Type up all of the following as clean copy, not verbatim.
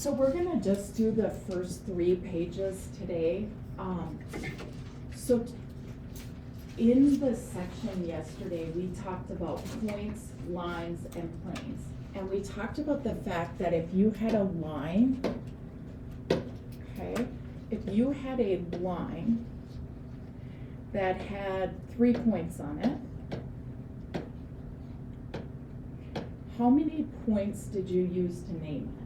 So we're gonna just do the first 3 pages today. So in the section yesterday, we talked about points, lines, and planes. And we talked about the fact that if you had a line, okay, if you had a line that had 3 points on it, how many points did you use to name it?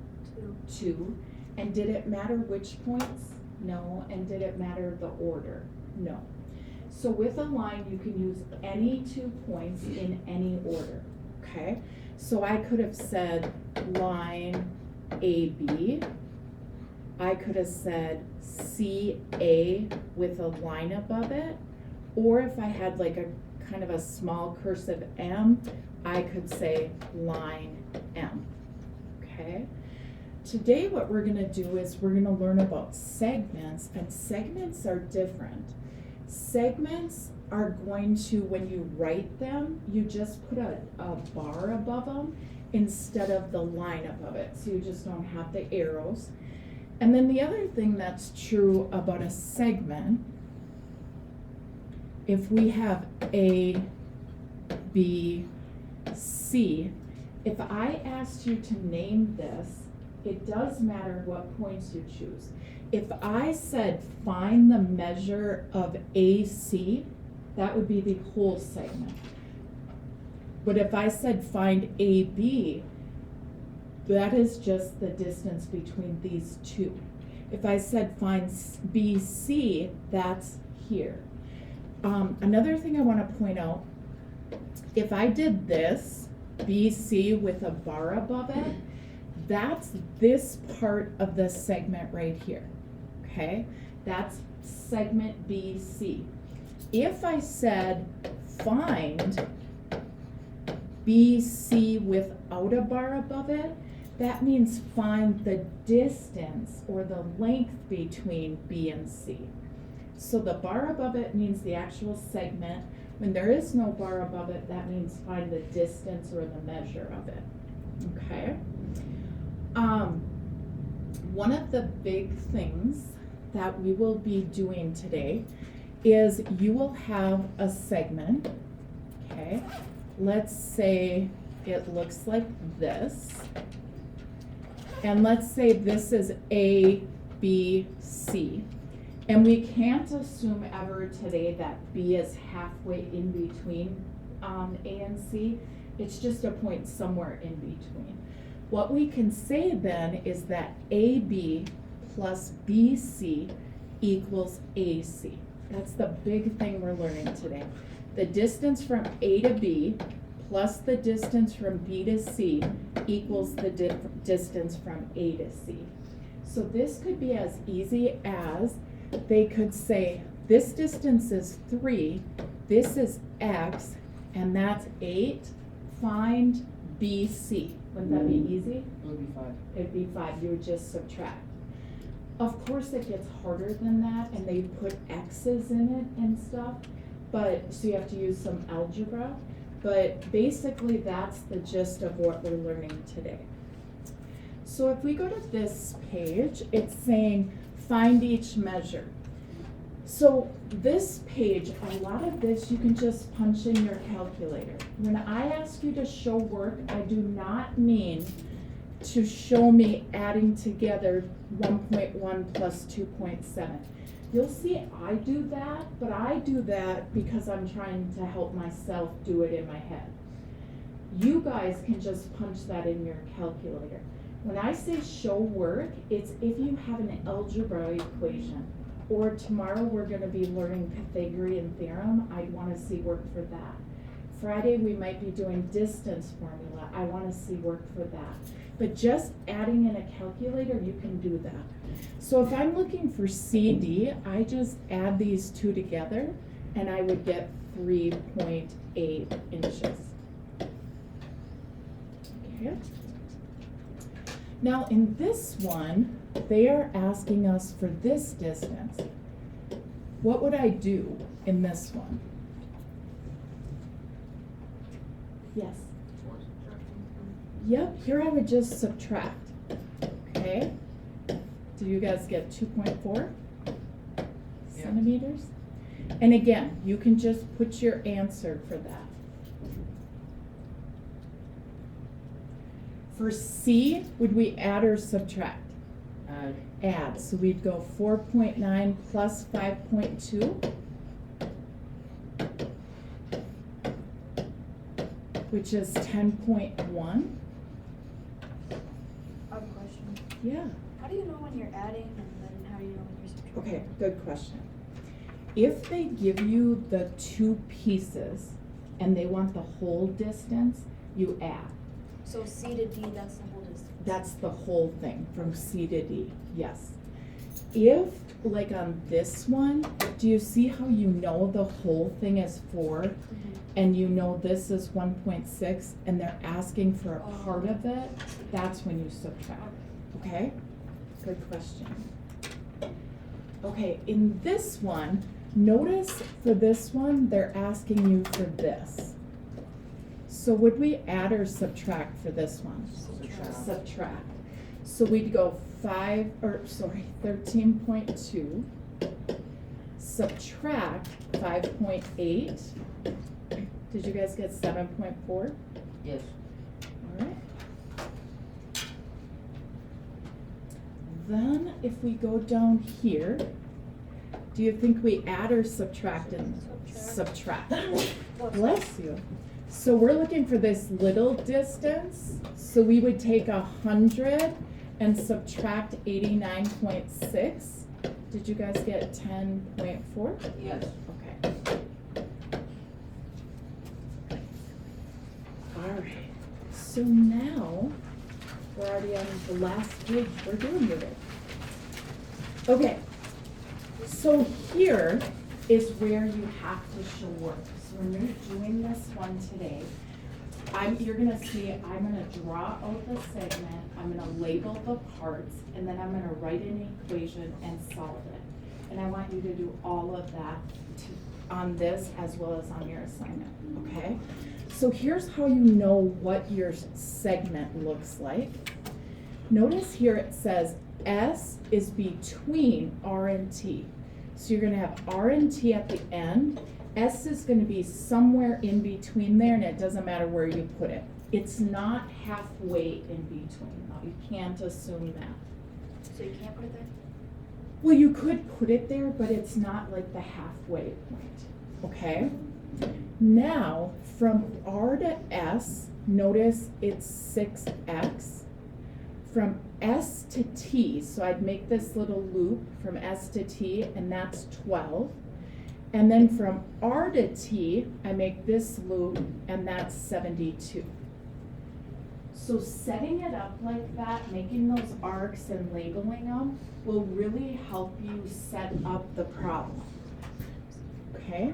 2. And did it matter which points? No. And did it matter the order? No. So with a line, you can use any 2 points in any order, okay? So I could have said line AB. I could have said CA with a line above it. Or if I had like a kind of a small cursive M, I could say line M, okay? Today what we're gonna do is we're gonna learn about segments, and segments are different. Segments are going to, when you write them, you just put a bar above them instead of the line above it, so you just don't have the arrows. And then the other thing that's true about a segment, if we have A, B, C, if I asked you to name this, it does matter what points you choose. If I said find the measure of AC, that would be the whole segment. But if I said find AB, that is just the distance between these 2. If I said find BC, that's here. Another thing I want to point out, if I did this, BC with a bar above it, that's this part of the segment right here, okay? That's segment BC. If I said find BC without a bar above it, that means find the distance or the length between B and C. So the bar above it means the actual segment. When there is no bar above it, that means find the distance or the measure of it, okay? One of the big things that we will be doing today is you will have a segment, okay? Let's say it looks like this. And let's say this is A, B, C. And we can't assume ever today that B is halfway in between A and C. It's just a point somewhere in between. What we can say then is that AB plus BC equals AC. That's the big thing we're learning today. The distance from A to B plus the distance from B to C equals the distance from A to C. So this could be as easy as they could say this distance is 3, this is X, and that's 8. Find BC. Wouldn't that be easy? It would be 5. It'd be 5. You would just subtract. Of course it gets harder than that, and they put X's in it and stuff, but so you have to use some algebra. But basically that's the gist of what we're learning today. So if we go to this page, it's saying find each measure. So this page, a lot of this you can just punch in your calculator. When I ask you to show work, I do not mean to show me adding together 1.1 plus 2.7. You'll see I do that, but I do that because I'm trying to help myself do it in my head. You guys can just punch that in your calculator. When I say show work, it's if you have an algebra equation, or tomorrow we're going to be learning Pythagorean theorem, I'd want to see work for that. Friday we might be doing distance formula, I want to see work for that. But just adding in a calculator, you can do that. So if I'm looking for CD, I just add these 2 together and I would get 3.8 inches. Okay. Now in this one, they are asking us for this distance. What would I do in this one? Yes? Yep, here I would just subtract, okay? Do you guys get 2.4 Yeah. centimeters? And again, you can just put your answer for that. For C, would we add or subtract? Add, so we'd go 4.9 plus 5.2, which is 10.1. I have a question. Yeah, How do you know when you're adding and then how do you know when you're subtracting? okay, good question. If they give you the two pieces and they want the whole distance, you add. So C to D, that's the whole distance. That's the whole thing, from C to D, yes. If, like on this one, do you see how you know the whole thing is 4? And you know this is 1.6 and they're asking for a part of it? That's when you subtract, okay? Good question. Okay, in this one, notice for this one, they're asking you for this. So would we add or subtract for this one? Subtract. So we'd go 13.2, subtract 5.8. Did you guys get 7.4? Yes. Alright. Then if we go down here, do you think we add or subtract in subtract? Bless you. So we're looking for this little distance, so we would take 100 and subtract 89.6. Did you guys get 10.4? Yes. Okay. Alright, so now we're already on the last page we're doing with it. Okay, so here is where you have to show work. So when you're doing this one today, you're gonna see, I'm gonna draw out the segment, I'm gonna label the parts, and then I'm gonna write an equation and solve it. And I want you to do all of that on this as well as on your assignment, okay? So here's how you know what your segment looks like. Notice here it says S is between R and T. So you're gonna have R and T at the end. S is gonna be somewhere in between there, and it doesn't matter where you put it. It's not halfway in between, though. You can't assume that. So you can't put it there? Well, you could put it there, but it's not like the halfway point, okay? Now, from R to S, notice it's 6x. From S to T, so I'd make this little loop from S to T, and that's 12. And then from R to T, I make this loop, and that's 72. So setting it up like that, making those arcs and labeling them, will really help you set up the problem. Okay?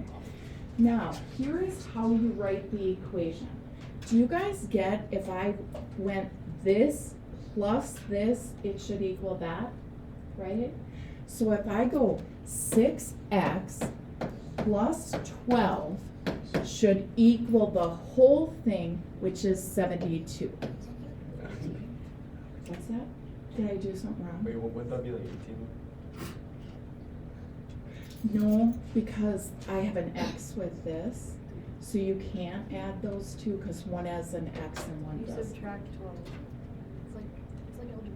Now, here is how you write the equation. Do you guys get, if I went this plus this, it should equal that, right? So if I go 6x plus 12 should equal the whole thing, which is 72. What's that? Did I do something wrong? Wait, wouldn't that be like 18? No, because I have an x with this, so you can't add those two because one has an x and one You doesn't. subtract 12. It's like algebra.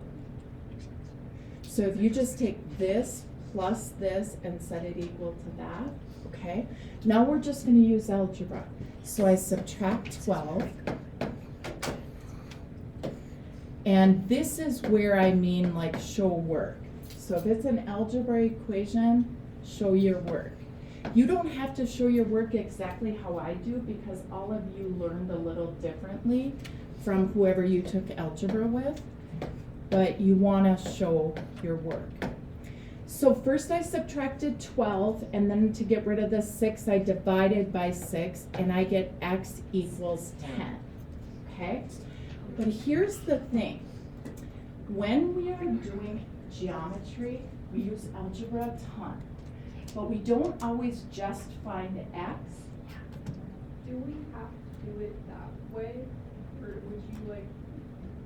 So if you just take this plus this and set it equal to that, okay? Now we're just gonna use algebra. So I subtract 12. And this is where I mean like show work. So if it's an algebra equation, show your work. You don't have to show your work exactly how I do because all of you learned a little differently from whoever you took algebra with, but you wanna show your work. So first I subtracted 12, and then to get rid of the 6, I divided by 6, and I get x equals 10, okay? But here's the thing. When we are doing geometry, we use algebra a ton, but we don't always just find x. Do we have to do it that way, or would you like,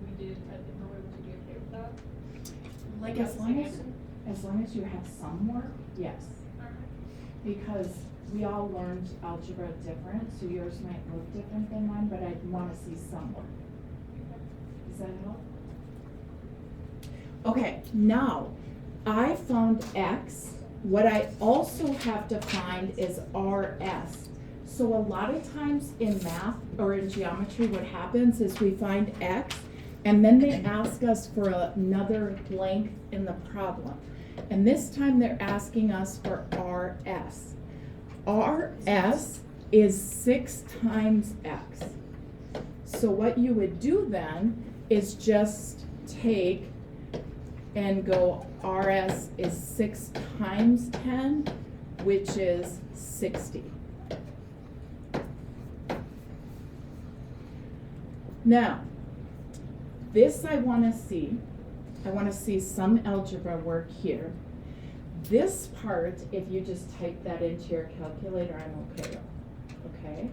we did a different way, would you be okay with that? Like as long as you have some work, yes. Because we all learned algebra different, so yours might look different than mine, but I'd wanna see some work. Does that help? Okay, now, I found X. What I also have to find is RS. So a lot of times in math or in geometry, what happens is we find X, and then they ask us for another length in the problem. And this time they're asking us for RS. RS is 6 times X. So what you would do then is just take and go RS is 6 times 10, which is 60. Now, this I want to see. I want to see some algebra work here. This part, if you just type that into your calculator, I'm okay with. Okay?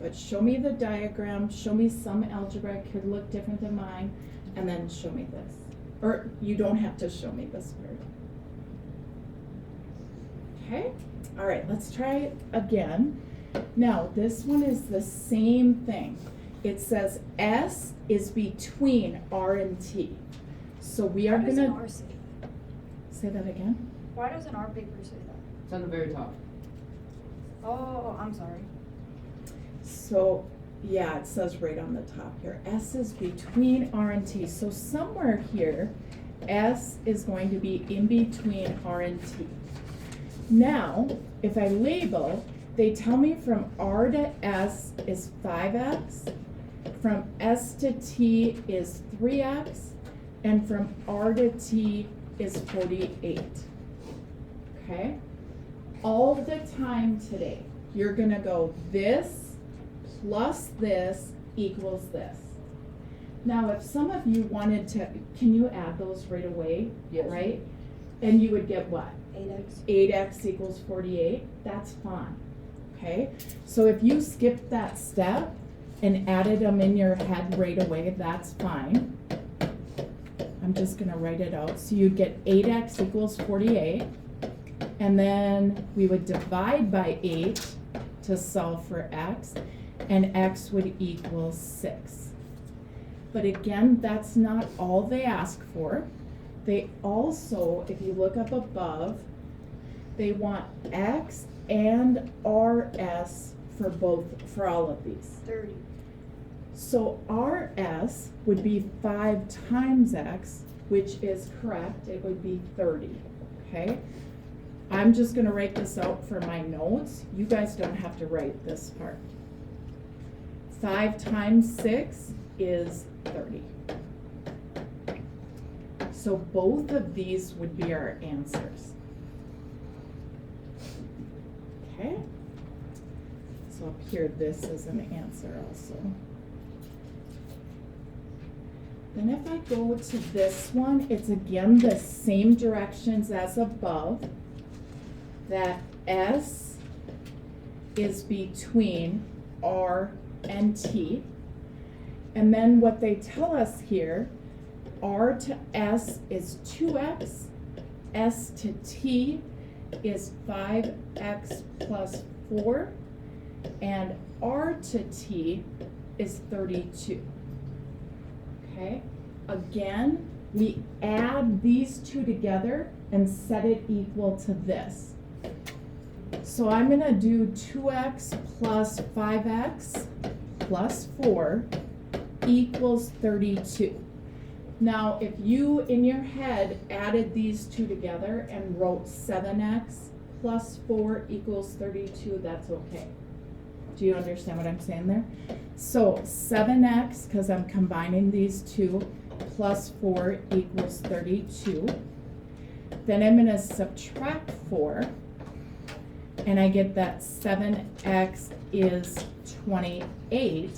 But show me the diagram, show me some algebra, it could look different than mine, and then show me this. Or you don't have to show me this part. Okay? All right, let's try it again. Now, this one is the same thing. It says S is between R and T. So we are Why does an gonna, R say that? say that again? Why does an R paper say that? It's on the very top. Oh, I'm sorry. So, yeah, it says right on the top here, S is between R and T. So somewhere here, S is going to be in between R and T. Now, if I label, they tell me from R to S is 5x, from S to T is 3x, and from R to T is 48. Okay? All the time today, you're gonna go this plus this equals this. Now, if some of you wanted to, can you add those right away? Yes. Right? And you would get what? 8x. 8x equals 48, that's fine, okay? So if you skipped that step and added them in your head right away, that's fine. I'm just gonna write it out. So you'd get 8x equals 48, and then we would divide by 8 to solve for x, and x would equal 6. But again, that's not all they ask for. They also, if you look up above, they want X and RS for both, for all of these. 30. So RS would be 5 times X, which is correct, it would be 30, okay? I'm just gonna write this out for my notes. You guys don't have to write this part. 5 times 6 is 30. So both of these would be our answers. Okay? So up here, this is an answer also. Then if I go to this one, it's again the same directions as above. That S is between R and T. And then what they tell us here, R to S is 2x, S to T is 5x plus 4, and R to T is 32. Okay, again, we add these two together and set it equal to this. So I'm gonna do 2x plus 5x plus 4 equals 32. Now, if you, in your head, added these two together and wrote 7x plus 4 equals 32, that's okay. Do you understand what I'm saying there? So 7x, because I'm combining these two, plus 4 equals 32. Then I'm going to subtract 4, and I get that 7x is 28.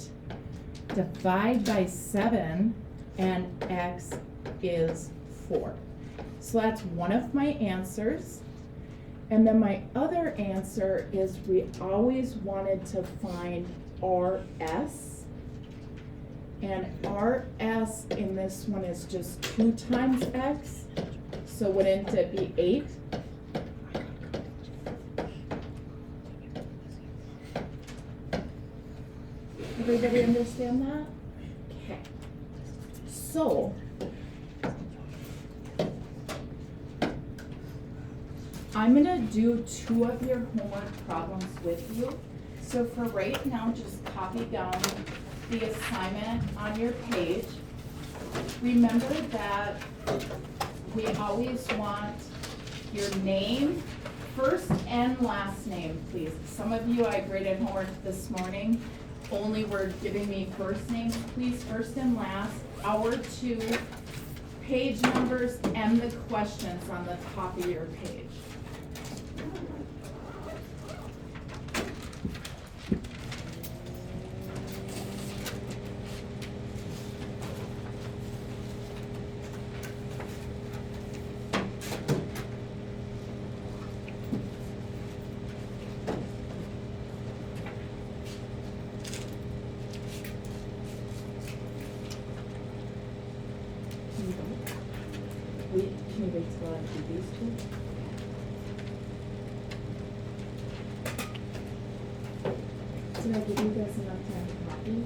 Divide by 7, and x is 4. So that's one of my answers. And then my other answer is we always wanted to find RS. And RS in this one is just 2 times x So wouldn't it be 8? Everybody understand that? Okay. So, I'm gonna do 2 of your homework problems with you. So for right now, just copy down the assignment on your page. Remember that we always want your name, first and last name, please. Some of you, I graded homework this morning, only were giving me first names. Please, first and last, our 2, page numbers, and the questions on the top of your page. Can you wait till I do these 2? Did I give you guys enough time to copy?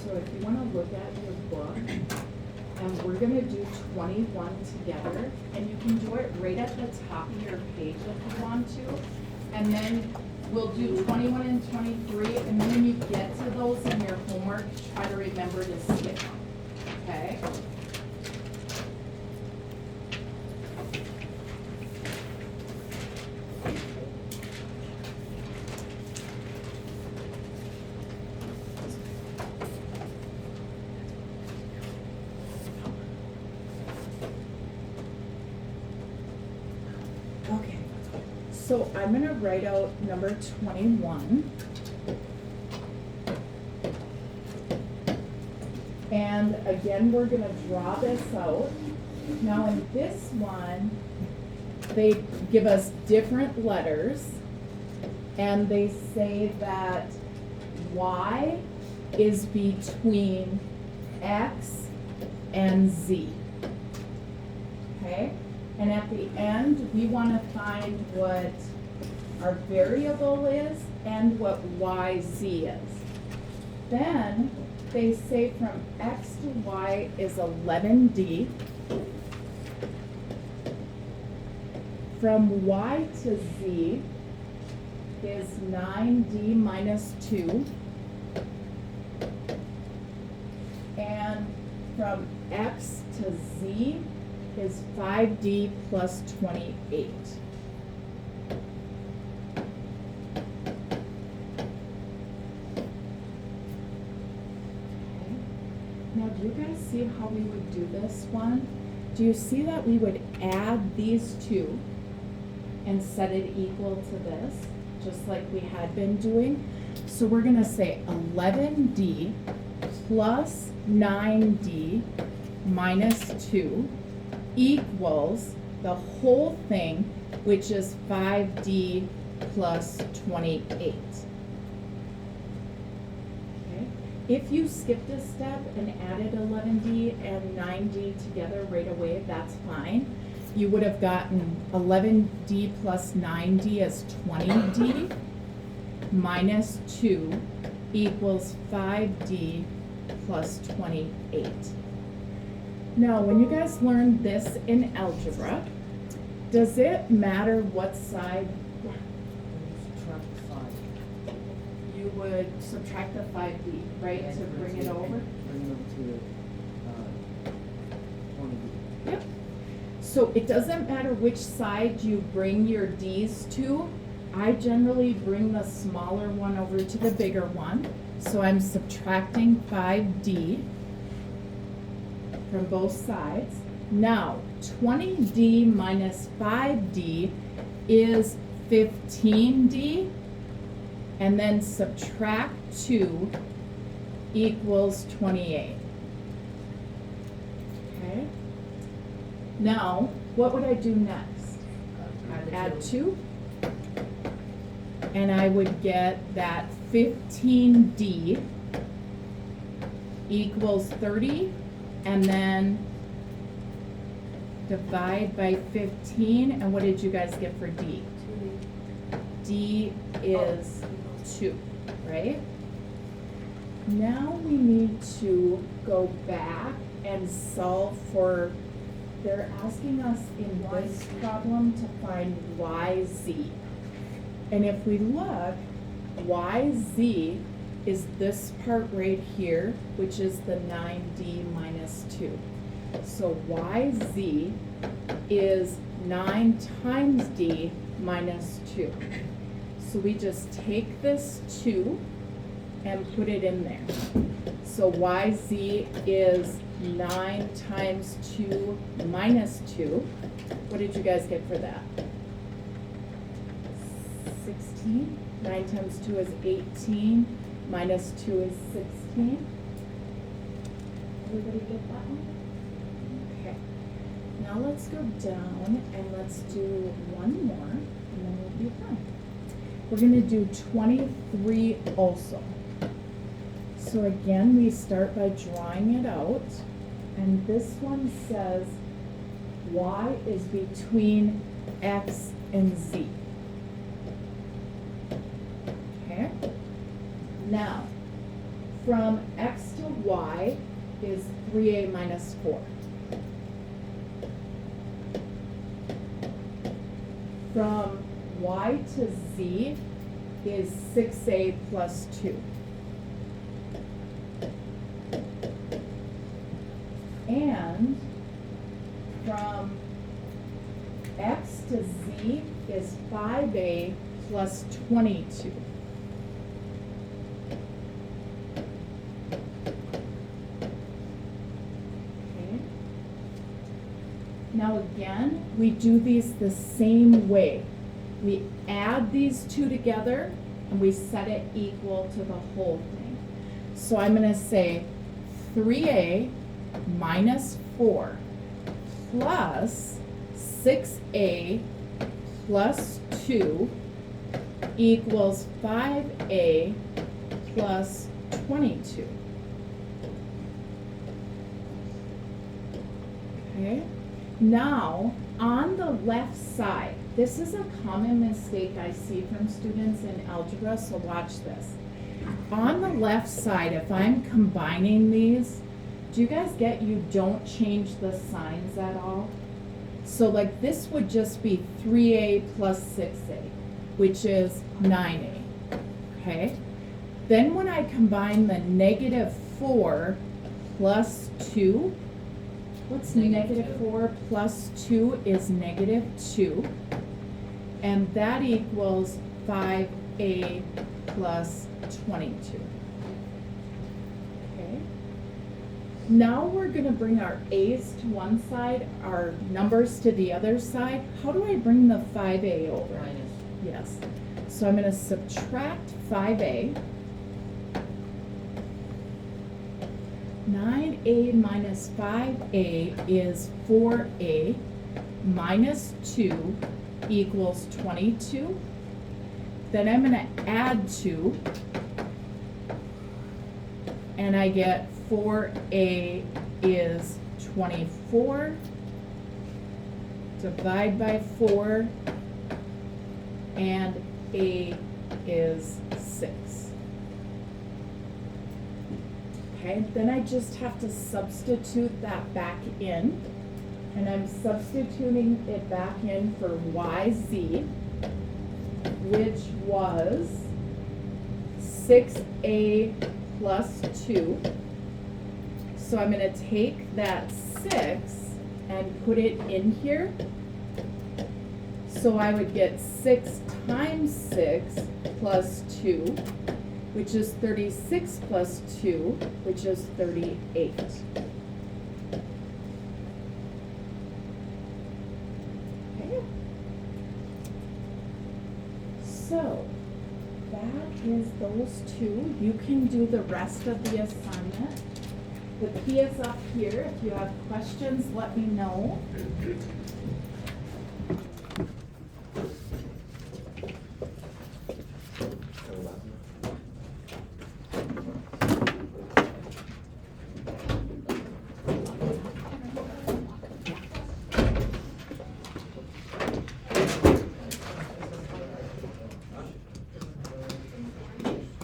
So if you want to look at your book, and we're going to do 21 together, and you can do it right at the top of your page if you want to, and then we'll do 21 and 23, and then when you get to those in your homework, try to remember to skip them, okay? Okay, so I'm gonna write out number 21. And again, we're gonna draw this out. Now in this one, they give us different letters, and they say that Y is between X and Z. Okay? And at the end, we want to find what our variable is and what YZ is. Then they say from X to Y is 11D. From Y to Z is 9D minus 2. And from X to Z is 5D plus 28. Okay. Now, do you guys see how we would do this one? Do you see that we would add these 2 and set it equal to this, just like we had been doing? So we're gonna say 11D plus 9D minus 2 equals the whole thing, which is 5D plus 28. Okay. If you skipped a step and added 11D and 9D together right away, that's fine. You would have gotten 11D plus 9D as 20D minus 2 equals 5D plus 28. Now, when you guys learned this in algebra, does it matter what side? Subtract 5. You would subtract the 5D, right, to bring it over? Bring them to 20D. Yep. So it doesn't matter which side you bring your D's to. I generally bring the smaller one over to the bigger one. So I'm subtracting 5D from both sides. Now, 20D minus 5D is 15D, and then subtract 2 equals 28. Now, what would I do next? Add 2. And I would get that 15D equals 30, and then divide by 15, and what did you guys get for D? 2D. D is 2, right? Now we need to go back and solve for, they're asking us in this problem to find YZ. And if we look, YZ is this part right here, which is the 9D minus 2. So YZ is 9 times D minus 2. So we just take this 2 and put it in there. So YZ is 9 times 2 minus 2. What did you guys get for that? 16. 9 times 2 is 18. Minus 2 is 16. Everybody get that one? Okay. Now let's go down and let's do one more, and then we'll be done. We're going to do 23 also. So again, we start by drawing it out. And this one says y is between x and z. Okay? Now, from x to y is 3a minus 4. From y to z is 6a plus 2. And from x to z is 5a plus 22. Okay. Now again, we do these the same way. We add these two together and we set it equal to the whole thing. So I'm going to say 3a minus 4 plus 6a plus 2 equals 5a plus 22. Okay, now on the left side, this is a common mistake I see from students in algebra, so watch this. On the left side, if I'm combining these, do you guys get you don't change the signs at all? So like this would just be 3a plus 6a, which is 9a, okay? Then when I combine the negative 4 plus 2, what's negative 4 plus 2 is negative 2, and that equals 5a plus 22. Okay. Now we're going to bring our a's to one side, our numbers to the other side. How do I bring the 5a over? Minus. Yes. So I'm going to subtract 5a. 9a minus 5a is 4a minus 2 equals 22. Then I'm going to add 2, and I get 4a is 24. Divide by 4, and a is 6. Okay, then I just have to substitute that back in, and I'm substituting it back in for yz, which was 6a plus 2. So I'm going to take that 6 and put it in here. So I would get 6 times 6 plus 2, which is 36 plus 2, which is 38. Okay. So that is those two. You can do the rest of the assignment The key is up here. If you have questions, let me know.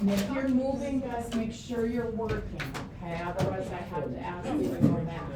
And if you're moving, guys, make sure you're working, okay? Otherwise I have to ask you to go back.